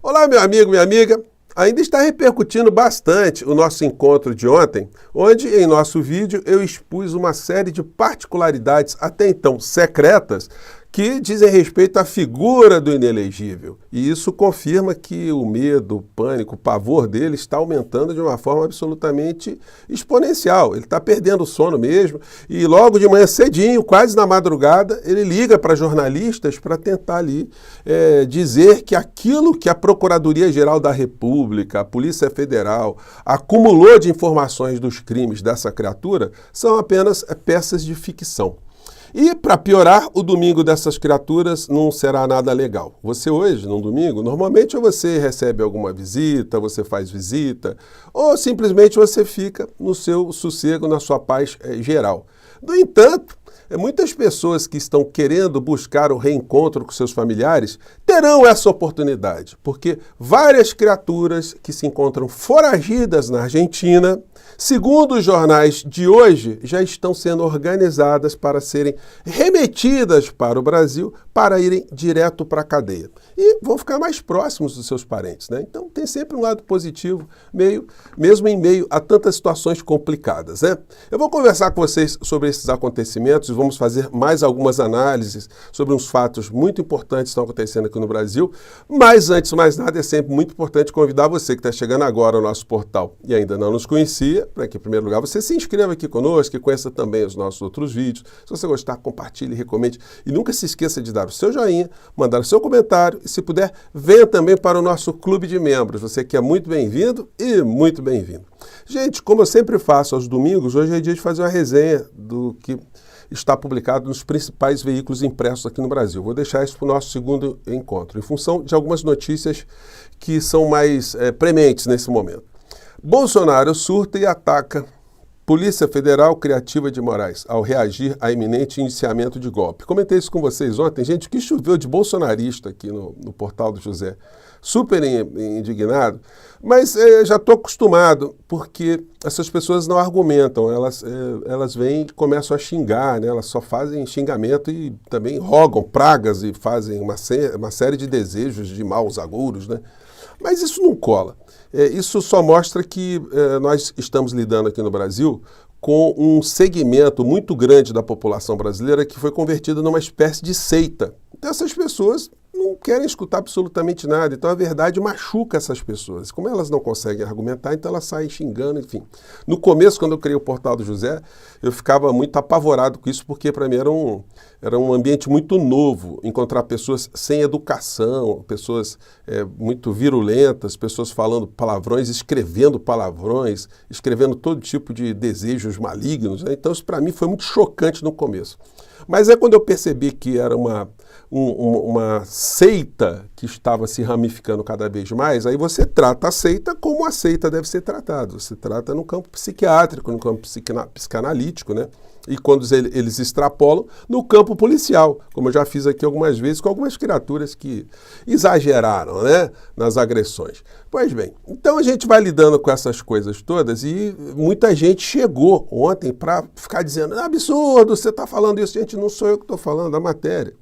Olá, meu amigo, minha amiga. Ainda está repercutindo bastante o nosso encontro de ontem, onde em nosso vídeo eu expus uma série de particularidades até então secretas que dizem respeito à figura do inelegível. E isso confirma que o medo, o pânico, o pavor dele está aumentando de uma forma absolutamente exponencial. Ele está perdendo o sono mesmo e logo de manhã cedinho, quase na madrugada, ele liga para jornalistas para tentar ali dizer que aquilo que a Procuradoria-Geral da República, a Polícia Federal, acumulou de informações dos crimes dessa criatura são apenas peças de ficção. E, para piorar, o domingo dessas criaturas não será nada legal. Você hoje, num domingo, normalmente ou você recebe alguma visita, você faz visita, ou simplesmente você fica no seu sossego, na sua paz geral. No entanto, muitas pessoas que estão querendo buscar o reencontro com seus familiares terão essa oportunidade, porque várias criaturas que se encontram foragidas na Argentina, segundo os jornais de hoje, já estão sendo organizadas para serem remetidas para o Brasil para irem direto para a cadeia. E vão ficar mais próximos dos seus parentes, né? Então tem sempre um lado positivo, mesmo em meio a tantas situações complicadas, né? Eu vou conversar com vocês sobre esses acontecimentos e vamos fazer mais algumas análises sobre uns fatos muito importantes que estão acontecendo aqui no Brasil. Mas antes de mais nada, é sempre muito importante convidar você que está chegando agora ao nosso portal e ainda não nos conhecia, para que, em primeiro lugar, você se inscreva aqui conosco e conheça também os nossos outros vídeos. Se você gostar, compartilhe, recomende e nunca se esqueça de dar o seu joinha, mandar o seu comentário e, se puder, venha também para o nosso clube de membros. Você que é muito bem-vindo e muito bem-vindo. Gente, como eu sempre faço aos domingos, hoje é dia de fazer uma resenha do que está publicado nos principais veículos impressos aqui no Brasil. Vou deixar isso para o nosso segundo encontro, em função de algumas notícias que são mais prementes nesse momento. Bolsonaro surta e ataca Polícia Federal Criativa de Moraes ao reagir a iminente indiciamento de golpe. Comentei isso com vocês ontem, gente, que choveu de bolsonarista aqui no portal do José. Super indignado, mas já estou acostumado, porque essas pessoas não argumentam, elas vêm e começam a xingar, né? Elas só fazem xingamento e também rogam pragas e fazem uma série de desejos de maus agouros, né? Mas isso não cola. Isso só mostra que nós estamos lidando aqui no Brasil com um segmento muito grande da população brasileira que foi convertida numa espécie de seita. Então essas pessoas não querem escutar absolutamente nada, então a verdade machuca essas pessoas. Como elas não conseguem argumentar, então elas saem xingando, enfim. No começo, quando eu criei o Portal do José, eu ficava muito apavorado com isso, porque para mim era um ambiente muito novo, encontrar pessoas sem educação, pessoas muito virulentas, pessoas falando palavrões, escrevendo todo tipo de desejos malignos, né? Então isso para mim foi muito chocante no começo. Mas quando eu percebi que era uma seita que estava se ramificando cada vez mais, aí você trata a seita como a seita deve ser tratada. Você trata no campo psiquiátrico, no campo psicanalítico, né? E quando eles extrapolam, no campo policial, como eu já fiz aqui algumas vezes com algumas criaturas que exageraram, né, nas agressões. Pois bem, então a gente vai lidando com essas coisas todas e muita gente chegou ontem para ficar dizendo: é absurdo, você está falando isso. Gente, não sou eu que estou falando, a matéria.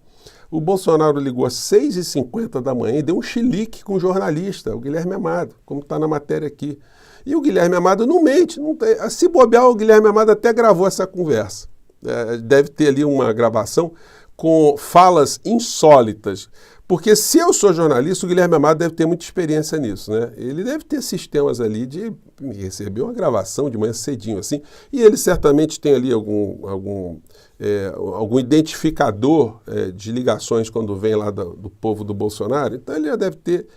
O Bolsonaro ligou às 6h50 da manhã e deu um chilique com o jornalista, o Guilherme Amado, como está na matéria aqui. E o Guilherme Amado não mente. Se bobear, o Guilherme Amado até gravou essa conversa. Deve ter ali uma gravação com falas insólitas. Porque se eu sou jornalista, o Guilherme Amado deve ter muita experiência nisso, né? Ele deve ter sistemas ali de receber uma gravação de manhã cedinho, assim, e ele certamente tem ali algum identificador de ligações quando vem lá do povo do Bolsonaro. Então ele já deve ter.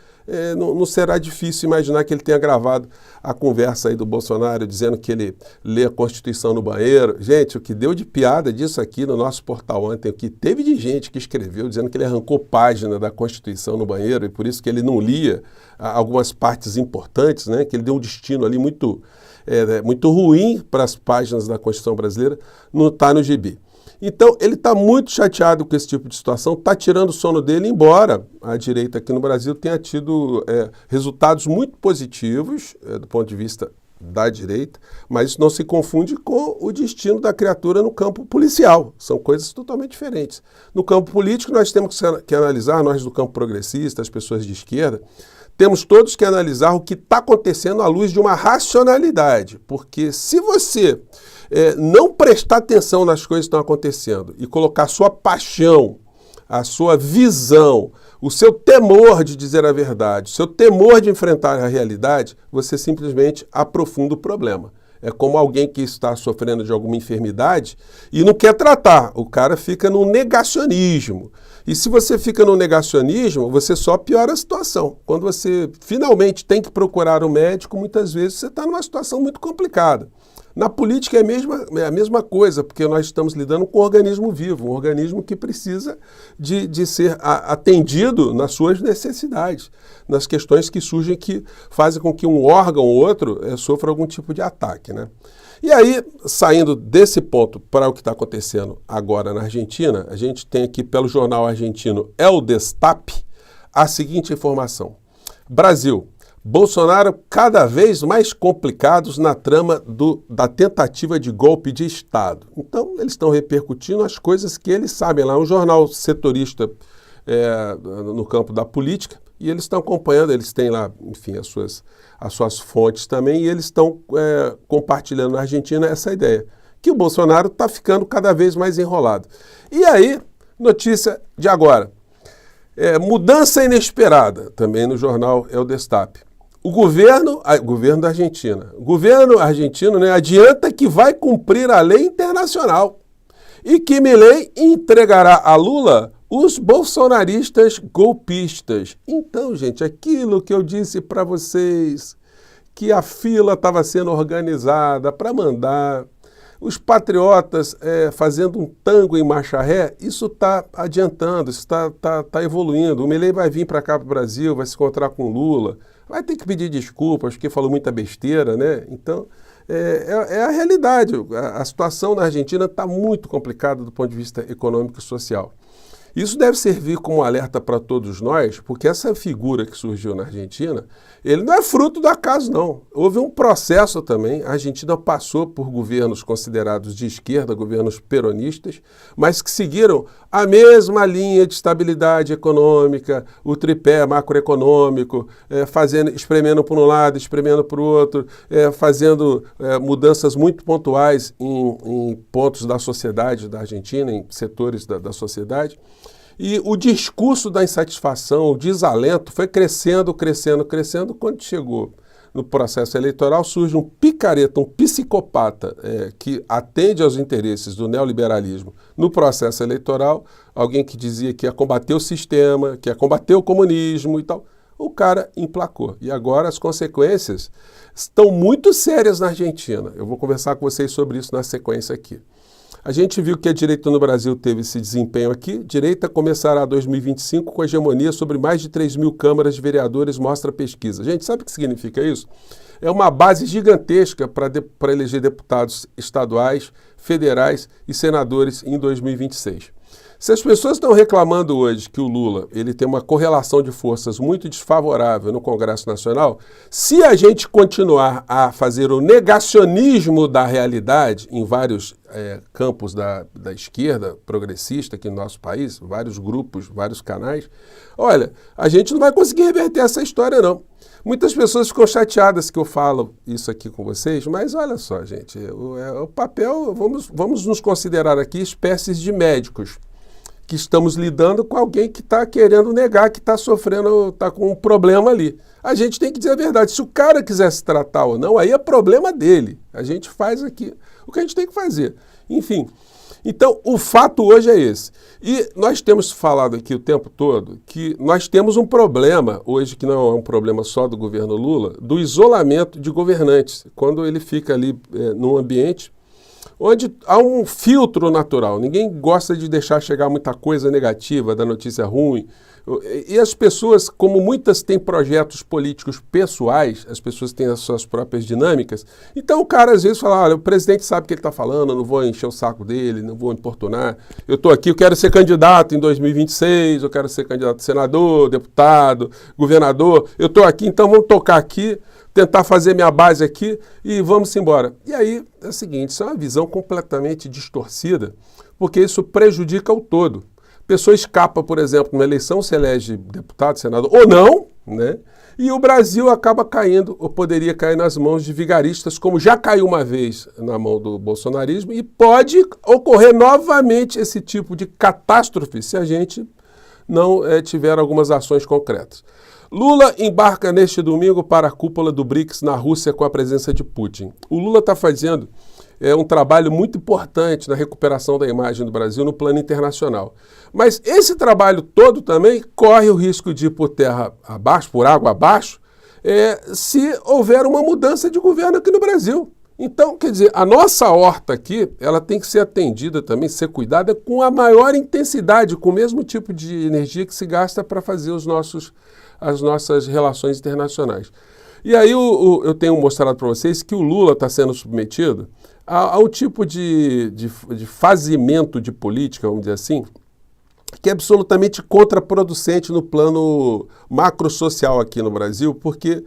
Não será difícil imaginar que ele tenha gravado a conversa aí do Bolsonaro dizendo que ele lê a Constituição no banheiro. Gente, o que deu de piada disso aqui no nosso portal ontem, o que teve de gente que escreveu dizendo que ele arrancou página da Constituição no banheiro e por isso que ele não lia algumas partes importantes, né? Que ele deu um destino ali muito ruim para as páginas da Constituição brasileira, não está no gibi. Então, ele está muito chateado com esse tipo de situação, está tirando o sono dele, embora a direita aqui no Brasil tenha tido resultados muito positivos do ponto de vista da direita, mas isso não se confunde com o destino da criatura no campo policial. São coisas totalmente diferentes. No campo político, nós temos que analisar, nós do campo progressista, as pessoas de esquerda, temos todos que analisar o que está acontecendo à luz de uma racionalidade, porque se você não prestar atenção nas coisas que estão acontecendo e colocar sua paixão, a sua visão, o seu temor de dizer a verdade, o seu temor de enfrentar a realidade, você simplesmente aprofunda o problema. É como alguém que está sofrendo de alguma enfermidade e não quer tratar. O cara fica no negacionismo. E se você fica no negacionismo, você só piora a situação. Quando você finalmente tem que procurar um médico, muitas vezes você está numa situação muito complicada. Na política é a mesma coisa, porque nós estamos lidando com um organismo vivo, um organismo que precisa de ser atendido nas suas necessidades, nas questões que surgem que fazem com que um órgão ou outro sofra algum tipo de ataque, né? E aí, saindo desse ponto para o que está acontecendo agora na Argentina, a gente tem aqui pelo jornal argentino El Destape a seguinte informação. Brasil. Bolsonaro cada vez mais complicados na trama da tentativa de golpe de Estado. Então, eles estão repercutindo as coisas que eles sabem lá. É um jornal setorista no campo da política e eles estão acompanhando, eles têm lá, enfim, as suas fontes também e eles estão compartilhando na Argentina essa ideia, que o Bolsonaro está ficando cada vez mais enrolado. E aí, notícia de agora. Mudança inesperada, também no jornal El Destape. O governo da Argentina, o governo argentino, né, adianta que vai cumprir a lei internacional e que Milei entregará a Lula os bolsonaristas golpistas. Então, gente, aquilo que eu disse para vocês, que a fila estava sendo organizada para mandar os patriotas fazendo um tango em marcha ré, isso está adiantando, isso está evoluindo. O Milei vai vir para cá, para o Brasil, vai se encontrar com o Lula, vai ter que pedir desculpas porque falou muita besteira, né? Então, é a realidade. A situação na Argentina está muito complicada do ponto de vista econômico e social. Isso deve servir como alerta para todos nós, porque essa figura que surgiu na Argentina, ele não é fruto do acaso, não. Houve um processo também, a Argentina passou por governos considerados de esquerda, governos peronistas, mas que seguiram a mesma linha de estabilidade econômica, o tripé macroeconômico, espremendo por um lado, espremendo por outro, fazendo mudanças muito pontuais em pontos da sociedade da Argentina, em setores da sociedade. E o discurso da insatisfação, o desalento foi crescendo, crescendo, crescendo. Quando chegou no processo eleitoral, surge um picareta, um psicopata que atende aos interesses do neoliberalismo no processo eleitoral, alguém que dizia que ia combater o sistema, que ia combater o comunismo e tal. O cara emplacou. E agora as consequências estão muito sérias na Argentina. Eu vou conversar com vocês sobre isso na sequência aqui. A gente viu que a direita no Brasil teve esse desempenho aqui. Direita começará 2025 com hegemonia sobre mais de 3 mil câmaras de vereadores, mostra a pesquisa. Gente, sabe o que significa isso? É uma base gigantesca para eleger deputados estaduais, federais e senadores em 2026. Se as pessoas estão reclamando hoje que o Lula ele tem uma correlação de forças muito desfavorável no Congresso Nacional, se a gente continuar a fazer o negacionismo da realidade em vários campos da esquerda progressista aqui no nosso país, vários grupos, vários canais, olha, a gente não vai conseguir reverter essa história não. Muitas pessoas ficam chateadas que eu falo isso aqui com vocês, mas olha só, gente, o papel, vamos nos considerar aqui espécies de médicos, que estamos lidando com alguém que está querendo negar que está sofrendo, está com um problema ali. A gente tem que dizer a verdade. Se o cara quiser se tratar ou não, aí é problema dele. A gente faz aqui o que a gente tem que fazer. Enfim, então o fato hoje é esse. E nós temos falado aqui o tempo todo que nós temos um problema hoje, que não é um problema só do governo Lula, do isolamento de governantes. Quando ele fica ali num ambiente onde há um filtro natural. Ninguém gosta de deixar chegar muita coisa negativa, da notícia ruim, E as pessoas, como muitas têm projetos políticos pessoais, as pessoas têm as suas próprias dinâmicas, então o cara às vezes fala, olha, o presidente sabe o que ele está falando, eu não vou encher o saco dele, não vou importunar, eu estou aqui, eu quero ser candidato em 2026, eu quero ser candidato a senador, deputado, governador, eu estou aqui, então vamos tocar aqui, tentar fazer minha base aqui e vamos embora. E aí é o seguinte, isso é uma visão completamente distorcida, porque isso prejudica o todo. A pessoa escapa, por exemplo, numa eleição, se elege deputado, senador, ou não, né? E o Brasil acaba caindo, ou poderia cair nas mãos de vigaristas, como já caiu uma vez na mão do bolsonarismo, e pode ocorrer novamente esse tipo de catástrofe se a gente não tiver algumas ações concretas. Lula embarca neste domingo para a cúpula do BRICS na Rússia com a presença de Putin. O Lula está fazendo um trabalho muito importante na recuperação da imagem do Brasil no plano internacional. Mas esse trabalho todo também corre o risco de ir por terra abaixo, por água abaixo, se houver uma mudança de governo aqui no Brasil. Então, quer dizer, a nossa horta aqui, ela tem que ser atendida também, ser cuidada com a maior intensidade, com o mesmo tipo de energia que se gasta para fazer as nossas relações internacionais. E aí eu tenho mostrado para vocês que o Lula está sendo submetido a um tipo de fazimento de política, vamos dizer assim, que é absolutamente contraproducente no plano macrosocial aqui no Brasil, porque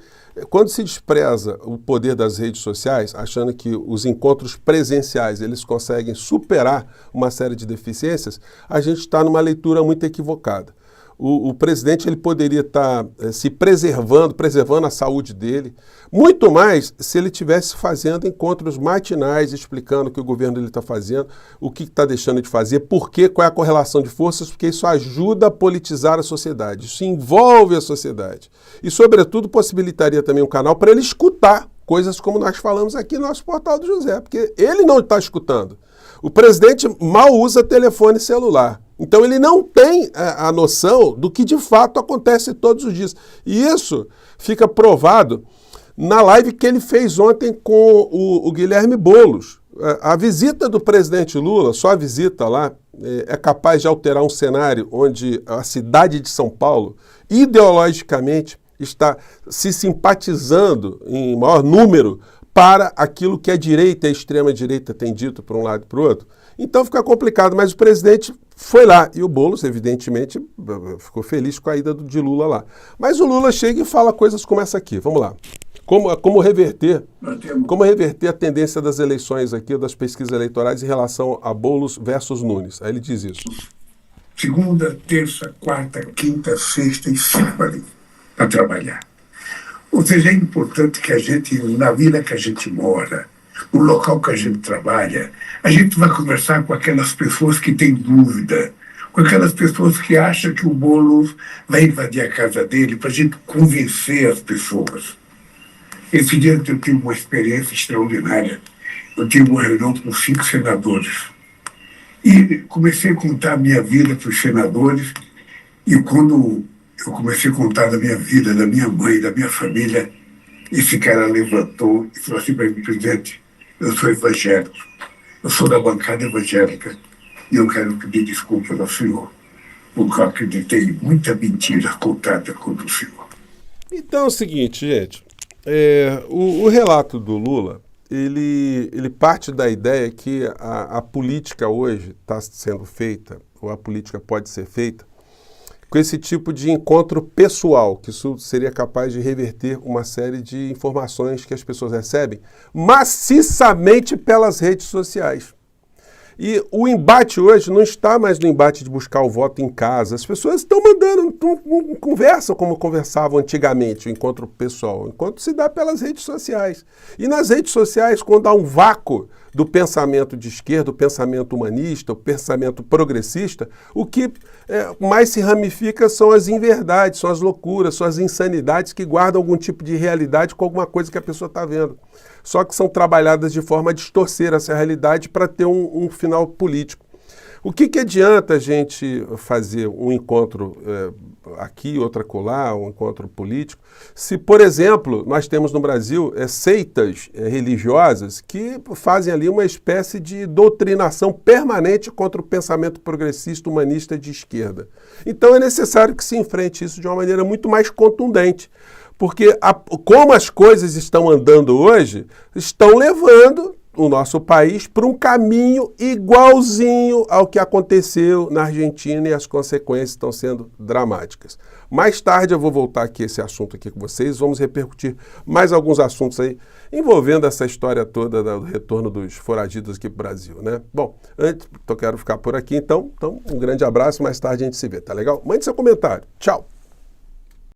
quando se despreza o poder das redes sociais, achando que os encontros presenciais eles conseguem superar uma série de deficiências, a gente está numa leitura muito equivocada. O presidente ele poderia estar se preservando a saúde dele, muito mais se ele estivesse fazendo encontros matinais, explicando o que o governo dele está fazendo, o que está deixando de fazer, por quê, qual é a correlação de forças, porque isso ajuda a politizar a sociedade, isso envolve a sociedade. E, sobretudo, possibilitaria também um canal para ele escutar coisas como nós falamos aqui no nosso Portal do José, porque ele não está escutando. O presidente mal usa telefone celular. Então ele não tem a noção do que de fato acontece todos os dias. E isso fica provado na live que ele fez ontem com o Guilherme Boulos. A visita do presidente Lula, só a visita lá, é capaz de alterar um cenário onde a cidade de São Paulo, ideologicamente, está se simpatizando em maior número para aquilo que a direita e a extrema-direita têm dito para um lado e para o outro. Então fica complicado, mas o presidente foi lá e o Boulos, evidentemente, ficou feliz com a ida de Lula lá. Mas o Lula chega e fala coisas como essa aqui, vamos lá. Como reverter a tendência das eleições aqui, das pesquisas eleitorais em relação a Boulos versus Nunes. Aí ele diz isso. Segunda, terça, quarta, quinta, sexta e sábado ali para trabalhar. Ou seja, é importante que a gente, na vila que a gente mora, no local que a gente trabalha, a gente vai conversar com aquelas pessoas que têm dúvida, com aquelas pessoas que acham que o Boulos vai invadir a casa dele, para a gente convencer as pessoas. Esse dia eu tive uma experiência extraordinária. Eu tive uma reunião com 5 senadores. E comecei a contar a minha vida para os senadores, e quando eu comecei a contar da minha vida, da minha mãe, da minha família, esse cara levantou e falou assim para mim: presidente, eu sou evangélico, eu sou da bancada evangélica e eu quero pedir desculpas ao senhor, porque eu acreditei em muita mentira contada contra o senhor. Então é o seguinte, gente, o relato do Lula, ele parte da ideia que a política hoje está sendo feita, ou a política pode ser feita, com esse tipo de encontro pessoal, que isso seria capaz de reverter uma série de informações que as pessoas recebem maciçamente pelas redes sociais. E o embate hoje não está mais no embate de buscar o voto em casa. As pessoas estão mandando, não conversam como conversavam antigamente, o encontro pessoal. O encontro se dá pelas redes sociais. E nas redes sociais, quando há um vácuo do pensamento de esquerda, o pensamento humanista, o pensamento progressista, o que mais se ramifica são as inverdades, são as loucuras, são as insanidades que guardam algum tipo de realidade com alguma coisa que a pessoa está vendo. Só que são trabalhadas de forma a distorcer essa realidade para ter um final político. O que adianta a gente fazer um encontro aqui, outro acolá, um encontro político, se, por exemplo, nós temos no Brasil seitas religiosas que fazem ali uma espécie de doutrinação permanente contra o pensamento progressista humanista de esquerda. Então é necessário que se enfrente isso de uma maneira muito mais contundente, porque como as coisas estão andando hoje, estão levando o nosso país para um caminho igualzinho ao que aconteceu na Argentina e as consequências estão sendo dramáticas. Mais tarde eu vou voltar aqui esse assunto aqui com vocês, vamos repercutir mais alguns assuntos aí envolvendo essa história toda do retorno dos foragidos aqui para o Brasil, né? Bom, antes eu quero ficar por aqui, então um grande abraço, mais tarde a gente se vê, tá legal? Mande seu comentário. Tchau!